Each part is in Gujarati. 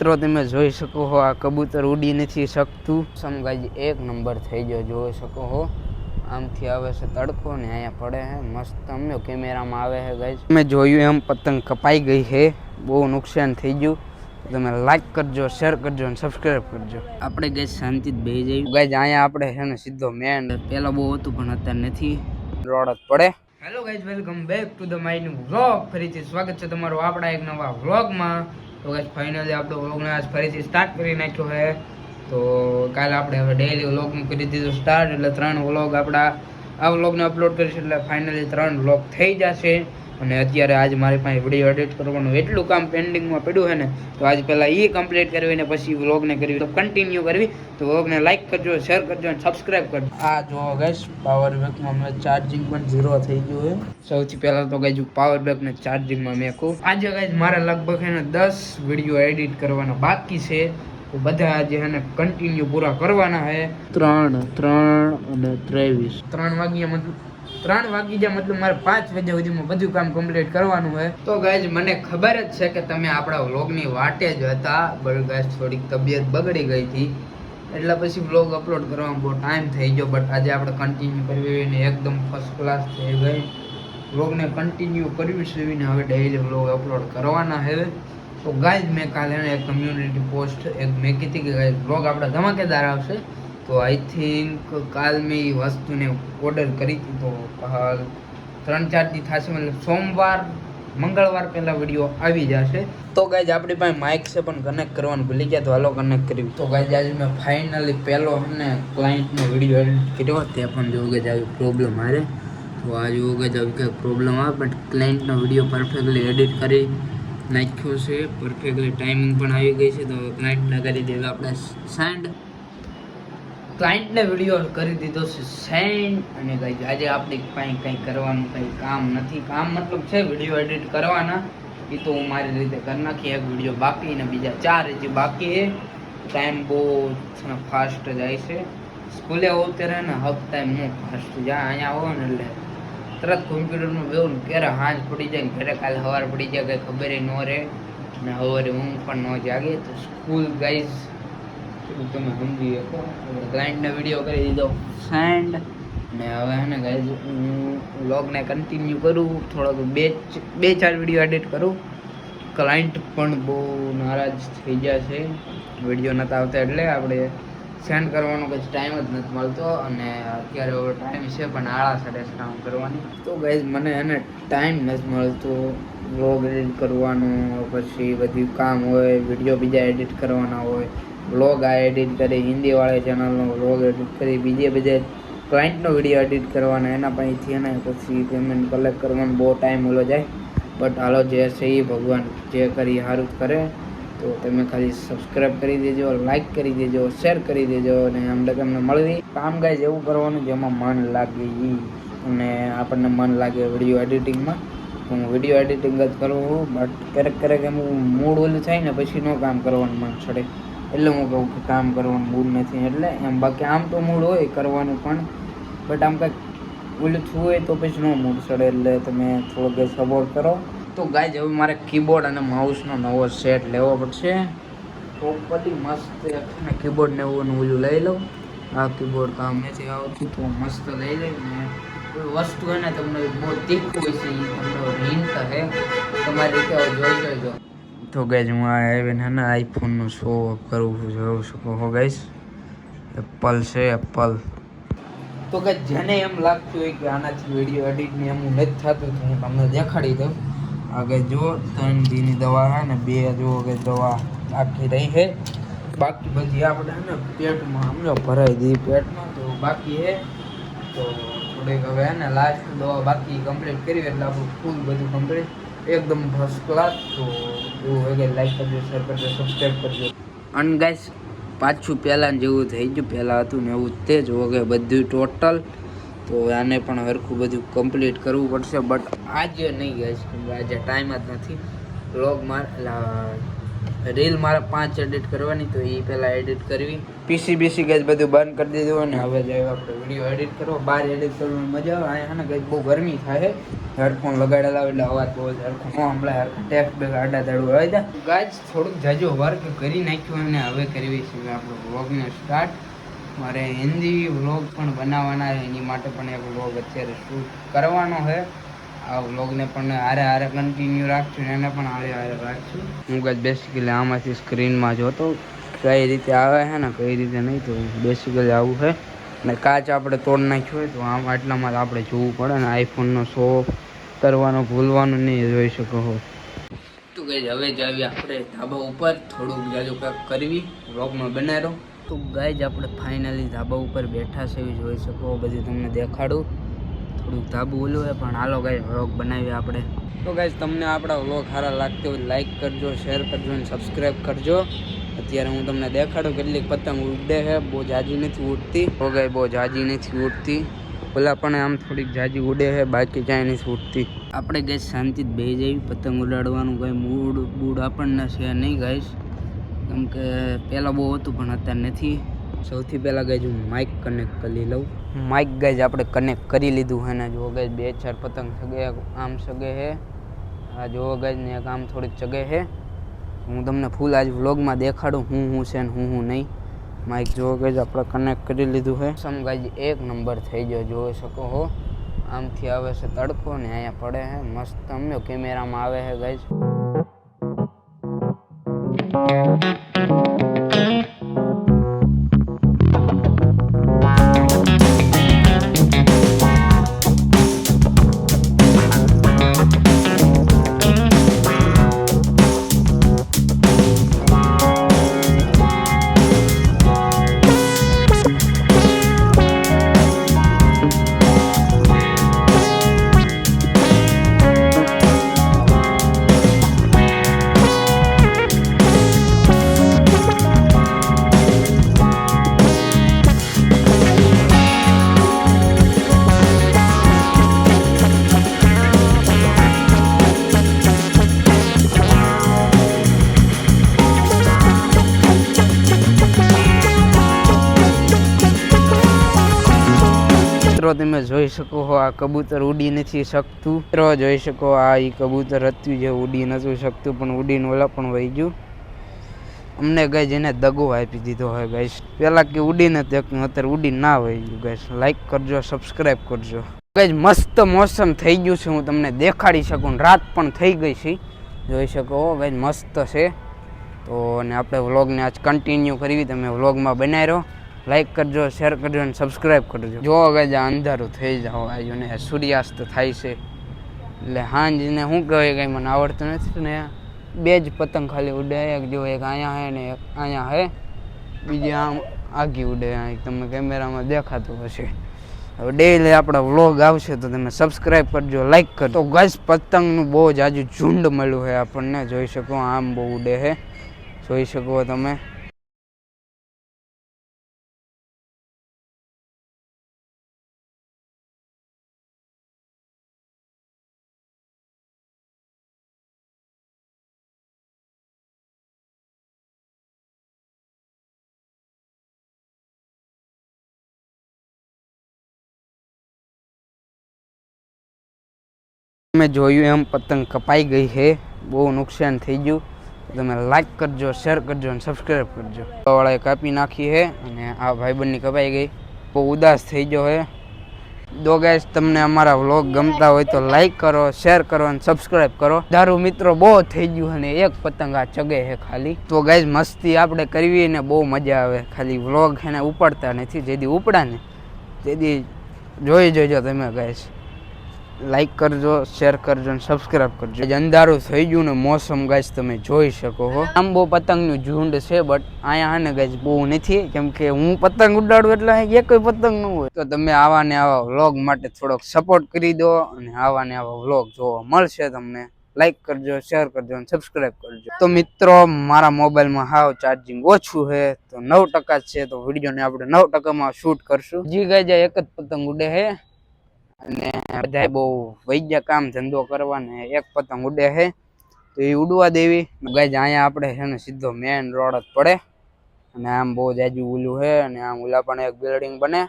મિત્રો તમે જોઈ શકો છો આ કબૂતર ઉડી નથી શકતું. સમગાજી એક નંબર થઈ ગયો જોઈ શકો છો. આમથી આવે છે તડકો ને અહીંયા પડે છે મસ્ત. અમને કેમેરામાં આવે છે ગાઈઝ. તમે જોયું એમ પતંગ કપાઈ ગઈ છે, બહુ નુકસાન થઈ ગયું. તમે લાઈક કરજો, શેર કરજો અને સબસ્ક્રાઈબ કરજો. આપણે ગાઈઝ શાંતિ જ બેસી જઈએ. ગાઈઝ અહીંયા આપણે છે ને સીધો મેન પહેલાં બહુ હતું પણ અત્યારે નથી, રોડ જ પડે. Hello guys, welcome back to the my new vlog. ફરીથી સ્વાગત છે તમારું આપણા એક નવા વ્લોગમાં. તો ગાઈઝ ફાઇનલી આપણો વ્લોગને આજ ફરીથી સ્ટાર્ટ કરી નાખ્યો છે. તો કાલે આપણે હવે ડેઈલી વ્લોગનું કરી દીધું સ્ટાર્ટ, એટલે 3 વ્લોગ આપણા આ વ્લોગને અપલોડ કરીશું એટલે ફાઇનલી 3 વ્લોગ થઈ જશે. અને અત્યારે આજ મારી પાસે વિડીયો એડિટ કરવાનું એટલું કામ પેન્ડિંગમાં પડ્યું છે ને, તો આજ પહેલાં એ કમ્પ્લીટ કરવી ને પછી વ્લોગને કરવી, તો કન્ટિન્યુ કરવી. તો વ્લોગને લાઈક કરજો, શેર કરજો અને સબસ્ક્રાઈબ કરજો. આ જો ગાઈસ પાવર બેંકમાં મેં ચાર્જિંગ પણ 0 થઈ ગયું છે. સૌથી પહેલાં તો ગાઈસ પાવર બેંકને ચાર્જિંગમાં મેકું. આજે ગાઈસ મારે લગભગ એને 10 વિડીયો એડિટ કરવાના બાકી છે. તો બધા આજે એને કન્ટિન્યુ પૂરા કરવાના છે. 3 અને 23 3 વાગ્યા મતલબ 3 વાગી ગયા, મતલબ મારે 5 વાગ્યા સુધીમાં બધું કામ કમ્પ્લીટ કરવાનું છે. તો ગાઈઝ મને ખબર જ છે કે તમે આપણા વ્લોગની વાટે જ હતા, બટ ગાઈઝ થોડીક તબિયત બગડી ગઈ હતી એટલે પછી વ્લોગ અપલોડ કરવામાં બહુ ટાઈમ થઈ ગયો. બટ આજે આપણે કન્ટિન્યુ કરવી ને એકદમ ફર્સ્ટ ક્લાસ થઈ ગઈ. વ્લોગને કન્ટિન્યુ કરવી છે ને હવે ડેઈલી વ્લોગ અપલોડ કરવાના છે. તો ગાઈઝ મેં કાલે એક કમ્યુનિટી પોસ્ટ મેં કીધી કે ગાઈઝ વ્લોગ આપણા ધમાકેદાર આવશે. તો આઈ થિંક કાલ મેં એ વસ્તુને ઓર્ડર કરી હતી. તો હાલ 3-4 દી થશે, મતલબ સોમવાર મંગળવાર પહેલાં વિડીયો આવી જશે. તો ગાઈઝ આપણી પાસે માઇક છે પણ કનેક્ટ કરવાનું ભૂલી ગયા, તો હાલો કનેક્ટ કરવી. તો ગાઈઝ આજે મેં ફાઇનલી પહેલો ને ક્લાયન્ટનો વિડીયો એડિટ કર્યો, તે પણ જો ગાઈઝ આવી પ્રોબ્લેમ આવે. તો આજે જો ગાઈઝ આવી કંઈક પ્રોબ્લેમ આવે, બટ ક્લાયન્ટનો વિડીયો પરફેક્ટલી એડિટ કરી નાખ્યો છે. પરફેક્ટલી ટાઈમિંગ પણ આવી ગઈ છે. તો ક્લાયન્ટને કરી દેવા આપણે સેન્ડ. ક્લાયન્ટને વિડીયો કરી દીધો છે સેન્ડ. અને ગાઈઝ આજે આપણે કંઈ કરવાનું કંઈ કામ નથી. કામ મતલબ છે વિડીયો એડિટ કરવાના, એ તો હું મારી રીતે કરી નાખી. એક વિડીયો બાકી ને બીજા 4 હજી બાકી છે. ટાઈમ બહુ ફાસ્ટ જાય છે. સ્કૂલે હોવ ત્યારે ને હક ટાઈમ હું ફાસ્ટ જાય. અહીંયા આવો ને એટલે તરત કોમ્પ્યુટરમાં બેવું ને ક્યારે હાંજ પડી જાય ને ઘરે કાલે સવાર પડી જાય, કંઈ ખબર ન રહે ને સવારે ઊંઘ પણ ન જાગે. તો સ્કૂલ ગાઈઝ તમે સમજી શકો. ક્લાયન્ટને વિડીયો કરી દીધો સેન્ડ. ને હવે હે ને ગાઈઝ હું વ્લોગને કન્ટિન્યુ કરું, થોડોક 2-4 વિડીયો એડિટ કરું. ક્લાયન્ટ પણ બહુ નારાજ થઈ ગયા છે વિડીયો નહોતા આવતા, એટલે આપણે સેન્ડ કરવાનો કંઈ ટાઈમ જ નથી મળતો. અને અત્યારે હવે ટાઈમ છે પણ આળા સાડે કામ કરવાની. તો ગાઈઝ મને એને ટાઈમ નથી મળતો વ્લોગ એડિટ કરવાનો, પછી બધું કામ હોય, વિડીયો બીજા એડિટ કરવાના હોય, વ્લોગ આ એડિટ કરી, હિન્દીવાળી ચેનલનો વ્લોગ એડિટ કરી, બીજે ક્લાયન્ટનો વિડીયો એડિટ કરવાના, એના પાસેથી એને પછી પેમેન્ટ કલેક્ટ કરવાનો બહુ ટાઈમ ઓલો જાય. બટ હાલો જે છે એ ભગવાન જે કરી સારું જ કરે. તો તમે ખાલી સબસ્ક્રાઈબ કરી દેજો, લાઈક કરી દેજો, શેર કરી દેજો. અને અમને તમને મળવી કામ ગાઈઝ એવું કરવાનું જેમાં મન લાગે એ, અને આપણને મન લાગે વિડીયો એડિટિંગમાં. હું વિડીયો એડિટિંગ જ કરું છું, બટ ક્યારેક એમ મૂડ ઓલું થાય ને પછી ન કામ કરવાનું મન ચડે, એટલે હું કહું કે કામ કરવાનું મૂડ નથી. એટલે એમ બાકી આમ તો મૂડ હોય કરવાનું પણ, બટ આમ કંઈક ઓલું થયું હોય તો પછી ન મૂડ ચડે. એટલે તમે થોડોક સપોર્ટ કરો. તો ગાઈઝ હવે મારે કીબોર્ડ અને માઉસનો નવો સેટ લેવો પડશે. પ્રોપરલી મસ્ત અને કીબોર્ડ ને એવું ઓલું લઈ લઉં. આ કીબોર્ડ કામ નથી આવતું તો મસ્ત લઈ લઈને કોઈ વસ્તુ હોય ને તમને બહુ તીખું હોય છે એ તમને હિન્ટ છે, તમારી રીતે જોઈ જોઈજો. તો ગાઈઝ હું આ આવીને ને આઈફોનનો શો ઓફ કરું છું, જોઈ શકો છો ગાઈઝ. એપલ છે એપલ. તો ગાઈઝ જેને એમ લાગતું હોય કે આનાથી વિડીયો એડિટ ને એમ નથી થતું, તો હું તમને દેખાડી દઉં. આગળ જો 3 દીની દવા છે ને 2 જો કે દવા આખી રહી છે. બાકી બધી આપણે ને પેટમાં સમજો ભરાઈ દી પેટમાં, તો બાકી છે. તો થોડીક હવે ને લાસ્ટ દવા બાકી કમ્પ્લીટ કરી એટલે આપણું ફૂલ બધું કમ્પ્લીટ એકદમ ફર્સ્ટ ક્લાસ. તો એવું હોય કે લાઈક કરજો, શેર કરજો, સબસ્ક્રાઈબ કરજો. અને ગાઈસ પાછું પહેલાં જેવું થઈ ગયું, પહેલાં હતું ને એવું તે જ વગે બધું ટોટલ. તો આને પણ હરખું બધું કમ્પ્લીટ કરવું પડશે. બટ આજે નહીં ગાઈસ, આજે ટાઈમ જ નથી. વ્લોગ રીલ મારે 5 એડિટ કરવાની, તો એ પહેલાં એડિટ કરવી. પીસી બીસી ગઈ બધું બંધ કરી દીધું અને હવે જાય આપણે વિડીયો એડિટ કરવા. બહાર એડિટ કરવાની મજા આવે. અહીંયા ને કંઈક બહુ ગરમી થાય. હેડફોન લગાડેલા એટલે અવાજ બહુ હરખો હમણાં ટેક્સ બેગ આડા દાડું આવે છે. ગાઈસ થોડુંક જાજો વર્ક કરી નાખ્યું અને હવે કરવી છે આપણો વ્લોગને સ્ટાર્ટ. મારે હિન્દી વ્લોગ પણ બનાવવાના છે, એની માટે પણ એક વ્લોગ અત્યારે શૂટ કરવાનો છે. આ વ્લોગને પણ હારે કન્ટિન્યુ રાખશું ને એને પણ હારે રાખશું. હું કંઈ બેસિકલી આમાંથી સ્ક્રીનમાં જોતો કઈ રીતે આવે છે ને કઈ રીતે નહીં, તો બેસિકલી આવું છે. અને કાચ આપણે તોડ નાખ્યો હોય તો આમ આટલામાં આપણે જોવું પડે ને. આઈફોનનો શો કરવાનો ભૂલવાનું નહીં, જોઈ શકો છો. તો ગાઈઝ હવે જ આવી આપણે ધાબા ઉપર થોડુંક જાજુ પેક કરવી, વ્લોગમાં બનાવ્યો. તો ગાઈઝ આપણે ફાઇનલી ધાબા ઉપર બેઠા છે, એવી જોઈ શકો. બધી તમને દેખાડું. થોડુંક ધાબુ ઓલું હોય પણ હાલો ગાઈઝ વ્લોગ બનાવીએ આપણે. તો ગાઈઝ તમને આપણા વ્લોગ સારા લાગતો હોય લાઈક કરજો, શેર કરજો અને સબસ્ક્રાઈબ કરજો. અત્યારે હું તમને દેખાડું કેટલીક પતંગ ઉડે છે. બહુ જાજી નથી ઉડતી. તો ગાઈઝ બહુ જાજી નથી ઉડતી. ઓલા પણ આમ થોડીક જાજી ઉડે છે, બાકી ક્યાંય નથી ઉડતી. આપણે ગાઈઝ શાંતિ જ બેસી જઈએ. પતંગ ઉડાડવાનું કંઈ મૂડ આપણને છે નહીં ગાઈઝ, કેમ કે પહેલાં બહુ હતું પણ અત્યારે નથી. સૌથી પહેલાં ગાઈઝ હું માઇક કનેક્ટ કરી લઉં. માઇક ગાઈઝ આપણે કનેક્ટ કરી લીધું છે ને જો ગાઈઝ 2-4 પતંગ સગે આમ સગે છે. આ જો ગાઈઝ ને એક આમ થોડીક જગે છે. હું તમને ફૂલ આજ વ્લોગમાં દેખાડું હું છે ને હું નહીં. માઇક જો ગાઈઝ આપણે કનેક્ટ કરી લીધું છે. સમ ગાઈઝ એક નંબર થઈ ગયો, જોઈ શકો છો. આમથી આવે છે તડકો ને અહીંયા પડે છે મસ્ત. અમને કેમેરામાં આવે છે ગાઈઝ. તમે જોઈ શકો છો આ કબૂતર ઉડી નથી શકતું. મિત્રો જોઈ શકો આ ઈ કબૂતર હતું જે ઉડી નતું શકતું, પણ ઉડીને ઓલા પણ વહી ગયું. અમને ગાઈઝ એને દગો આપી દીધો હોય ગાઈઝ. પહેલાં કે ઉડીને અત્યારે ઉડી ના વહી ગયું ગાઈઝ. લાઈક કરજો, સબસ્ક્રાઈબ કરજો. ગાઈઝ મસ્ત મોસમ થઈ ગયું છે, હું તમને દેખાડી શકું. રાત પણ થઈ ગઈ છે, જોઈ શકો ગાઈઝ મસ્ત છે. તો અને આપણે વ્લોગને આજ કન્ટિન્યુ કરવી. તમે વ્લોગમાં બનાવી રહો. લાઈક કરજો, શેર કરજો અને સબસ્ક્રાઈબ કરજો. જો ગાઈઝ અંધારું થઈ જાવ આવ્યું ને સૂર્યાસ્ત થાય છે એટલે હાંજને શું કહેવાય કંઈ મને આવડતું નથી ને. 2 જ પતંગ ખાલી ઉડે. એક જો એક અહીંયા હે ને એક અહીંયા હે, બીજી આમ આગી ઉડે. તમને કેમેરામાં દેખાતું હશે. હવે ડેઈલી આપણા વ્લોગ આવશે તો તમે સબસ્ક્રાઈબ કરજો, લાઈક કરજો. તો ગાઈઝ પતંગનું બહુ જ આજુ ઝુંડ મળ્યું છે આપણને, જોઈ શકો. આમ બહુ ઉડે છે, જોઈ શકો તમે. તમે જોયું એમ પતંગ કપાઈ ગઈ છે, બહુ નુકસાન થઈ ગયું. તમે લાઈક કરજો, શેર કરજો અને સબસ્ક્રાઈબ કરજો. વાળાએ કાપી નાખી છે અને આ ભાઈબંધની કપાઈ ગઈ. બહુ ઉદાસ થઈ ગયો છે. દો ગાઈસ તમને અમારા વ્લોગ ગમતા હોય તો લાઈક કરો, શેર કરો અને સબસ્ક્રાઈબ કરો. દારૂ મિત્રો બહુ થઈ ગયું અને એક પતંગ આ ચગે છે ખાલી. તો ગાઈસ મસ્તી આપણે કરવી ને બહુ મજા આવે. ખાલી વ્લોગ એને ઉપાડતા નથી. જેથી ઉપડા ને તેથી જોઈ જોજો તમે ગાઈસ. લાઈક કરજો, શેર કરજો અને સબસ્ક્રાઈબ કરજો. અંધારું થઈ ગયું ને મોસમ ગાઈસ તમે જોઈ શકો છો. આમ બહુ પતંગનું ઝુંડ છે બટ અહીંયા ને ગાઈસ બહુ નથી, કેમ કે હું પતંગ ઉડાડું એટલે એક પતંગ ન હોય. તો તમે આવા ને આવા વ્લોગ માટે થોડોક સપોર્ટ કરી દો અને આવા ને આવા વ્લોગ જોવા મળશે તમને. લાઈક કરજો, શેર કરજો અને સબસ્ક્રાઈબ કરજો. તો મિત્રો મારા મોબાઈલમાં હાવ ચાર્જિંગ ઓછું છે, તો 9% છે. તો વિડીયોને આપણે 9%માં શૂટ કરશું. જી ગાઈસ એક જ પતંગ ઉડે છે અને બધા બહુ વૈજ્ઞા કામ ધંધો કરવાને એક પતંગ ઉડે છે. તો એ ઉડવા દેવી. ગાઈઝ અહીંયા આપણે છે ને સીધો મેન રોડ જ પડે અને આમ બહુ જાજુ ઓલું છે અને આમ ઓલા પણ એક બિલ્ડિંગ બને.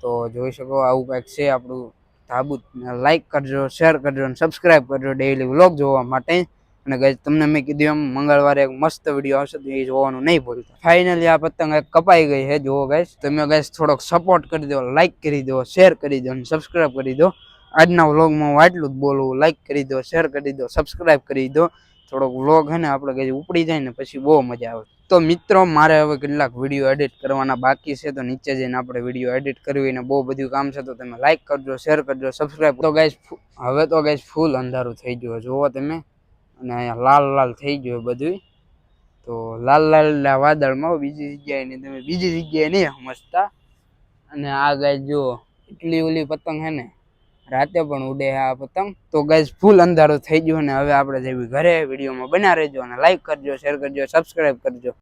તો જોઈ શકો આવું કંઈક છે આપણું ધાબુ. લાઈક કરજો, શેર કરજો અને સબસ્ક્રાઈબ કરજો ડેઈલી વ્લોગ જોવા માટે. અને ગાઈઝ તમને મેં કીધું એમ મંગળવારે એક મસ્ત વિડીયો આવશે તો એ જોવાનું નહીં ભૂલતા. ફાઇનલી આ પતંગ કપાઈ ગઈ છે જુઓ ગાઈઝ. તમે ગાઈઝ થોડોક સપોર્ટ કરી દો, લાઈક કરી દો, શેર કરી દો અને સબસ્ક્રાઈબ કરી દો. આજના વ્લોગમાં હું આટલું જ બોલું. લાઈક કરી દો, શેર કરી દો, સબસ્ક્રાઈબ કરી દો. થોડોક વ્લોગ છે ને આપણે કઈ ઉપડી જાય ને પછી બહુ મજા આવે. તો મિત્રો મારે હવે કેટલાક વિડીયો એડિટ કરવાના બાકી છે તો નીચે જઈને આપણે વિડીયો એડિટ કરવી ને બહુ બધું કામ છે. તો તમે લાઈક કરજો, શેર કરજો, સબસ્ક્રાઈબ. તો ગાઈઝ હવે તો ગાઈઝ ફૂલ અંધારું થઈ ગયું જુઓ તમે. અને અહીંયા લાલ લાલ થઈ ગયું બધું. તો લાલ લાલ વાદળમાં બીજી જગ્યાએ નહીં, તમે બીજી જગ્યાએ નહીં સમજતા. અને આ ગાઈઝ જુઓ એટલી ઓલી પતંગ છે ને રાતે પણ ઉડે આ પતંગ. તો ગાઈઝ ફૂલ અંધારું થઈ ગયું ને હવે આપણે જઈએ ઘરે. વિડીયોમાં બન્યા રહેજો અને લાઈક કરજો, શેર કરજો, સબસ્ક્રાઈબ કરજો.